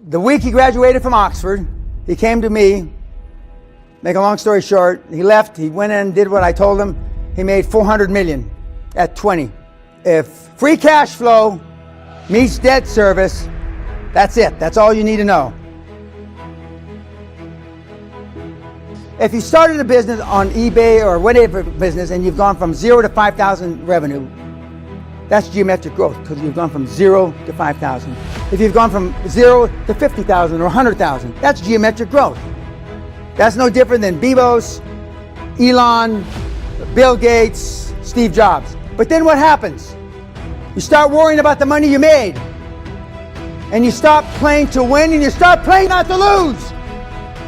The week he graduated from Oxford, he came to me. Make a long story short, he left, he went in and did what I told him. He made $400 million at 20. If free cash flow meets debt service, that's it. That's all you need to know. If you started a business on eBay or whatever business and you've gone from 0 to 5,000 revenue, that's geometric growth because you've gone from 0 to 5,000. If you've gone from 0 to 50,000 or 100,000, that's geometric growth. That's no different than Bezos, Elon, Bill Gates, Steve Jobs. But then what happens? You start worrying about the money you made. And you stop playing to win and you start playing not to lose.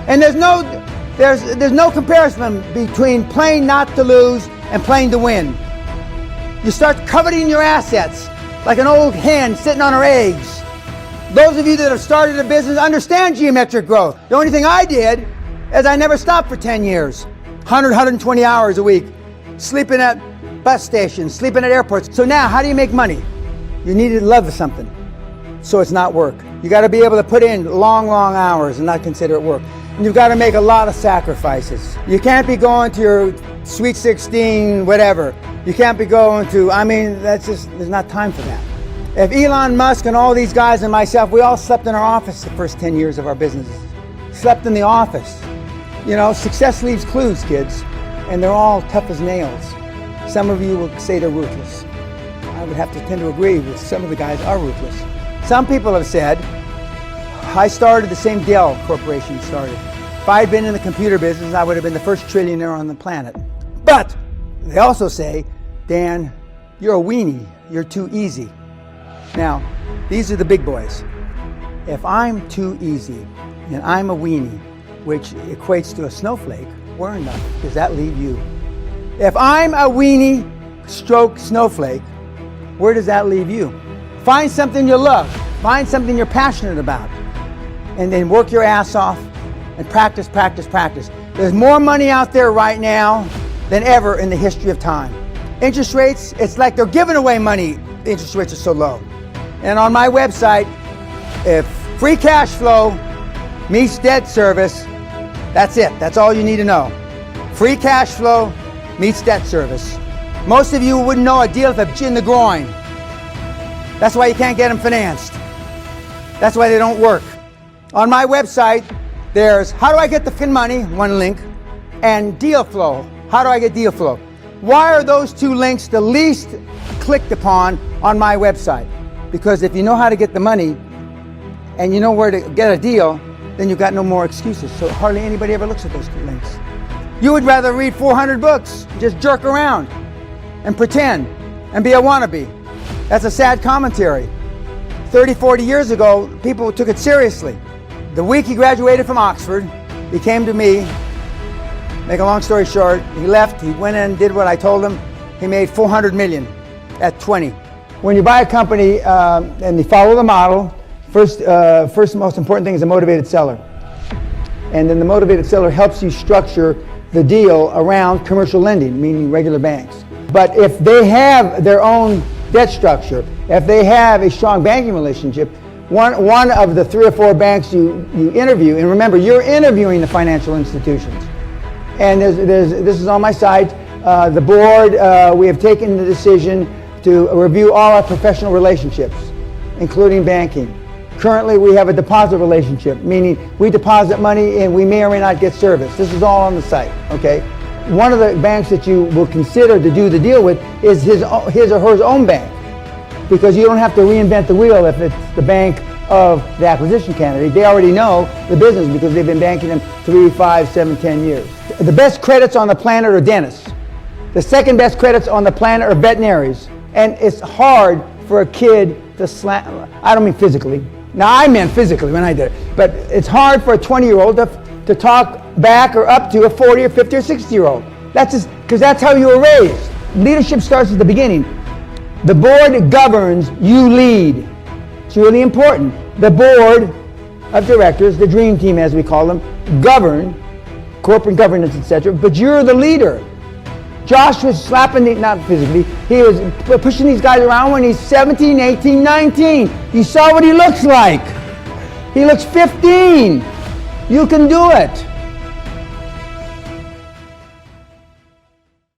And there's no comparison between playing not to lose and playing to win. You start coveting your assets like an old hen sitting on her eggs. Those of you that have started a business understand geometric growth. The only thing I did is I never stopped for 10 years. 120 hours a week, sleeping at bus stations, sleeping at airports. So now, how do you make money? You need to love something, so it's not work. You got to be able to put in long, long hours and not consider it work. And you've got to make a lot of sacrifices. You can't be going to your Sweet 16, whatever. You can't be going to, there's not time for that. If Elon Musk and all these guys and myself, we all slept in our office the first 10 years of our businesses. Slept in the office. You know, success leaves clues, kids, and they're all tough as nails. Some of you will say they're ruthless. I would have to tend to agree with some of the guys are ruthless. Some people have said, I started the same Dell Corporation started. If I'd been in the computer business, I would have been the first trillionaire on the planet. But they also say, Dan, you're a weenie. You're too easy. Now, these are the big boys. If I'm too easy and I'm a weenie, which equates to a snowflake, where in the does that leave you? If I'm a weenie stroke snowflake, where does that leave you? Find something you love. Find something you're passionate about. And then work your ass off and practice, practice, practice. There's more money out there right now than ever in the history of time. Interest rates, it's like they're giving away money. The interest rates are so low. And on my website, if free cash flow meets debt service, that's it. That's all you need to know. Free cash flow meets debt service. Most of you wouldn't know a deal if it's in the groin. That's why you can't get them financed. That's why they don't work. On my website, there's how do I get the fin money, one link, and deal flow. How do I get deal flow? Why are those two links the least clicked upon on my website? Because if you know how to get the money and you know where to get a deal, then you've got no more excuses. So hardly anybody ever looks at those two links. You would rather read 400 books, just jerk around and pretend and be a wannabe. That's a sad commentary. 30, 40 years ago, people took it seriously. The week he graduated from Oxford, he came to me. Make a long story short, he left, he went in and did what I told him. He made $400 million at 20. When you buy a company and you follow the model, first most important thing is a motivated seller. And then the motivated seller helps you structure the deal around commercial lending, meaning regular banks. But if they have their own debt structure, if they have a strong banking relationship, one of the 3 or 4 banks you interview, and remember, you're interviewing the financial institutions. And this is on my site. The board, we have taken the decision to review all our professional relationships, including banking. Currently, we have a deposit relationship, meaning we deposit money and we may or may not get service. This is all on the site, okay? One of the banks that you will consider to do the deal with is his or her own bank, because you don't have to reinvent the wheel if it's the bank of the acquisition candidate. They already know the business because they've been banking them 3, 5, 7, 10 years. The best credits on the planet are dentists. The second best credits on the planet are veterinaries. And it's hard for a kid to slam, I don't mean physically. Now I meant physically when I did it, but it's hard for a 20-year-old to talk back or up to a 40 or 50 or 60-year-old. That's just because that's how you were raised. Leadership starts at the beginning. The board governs, you lead. It's really important. The board of directors, the dream team as we call them, govern, corporate governance, etc., but you're the leader. Josh was slapping, not physically, he was pushing these guys around when he's 17, 18, 19. You saw what he looks like. He looks 15. You can do it.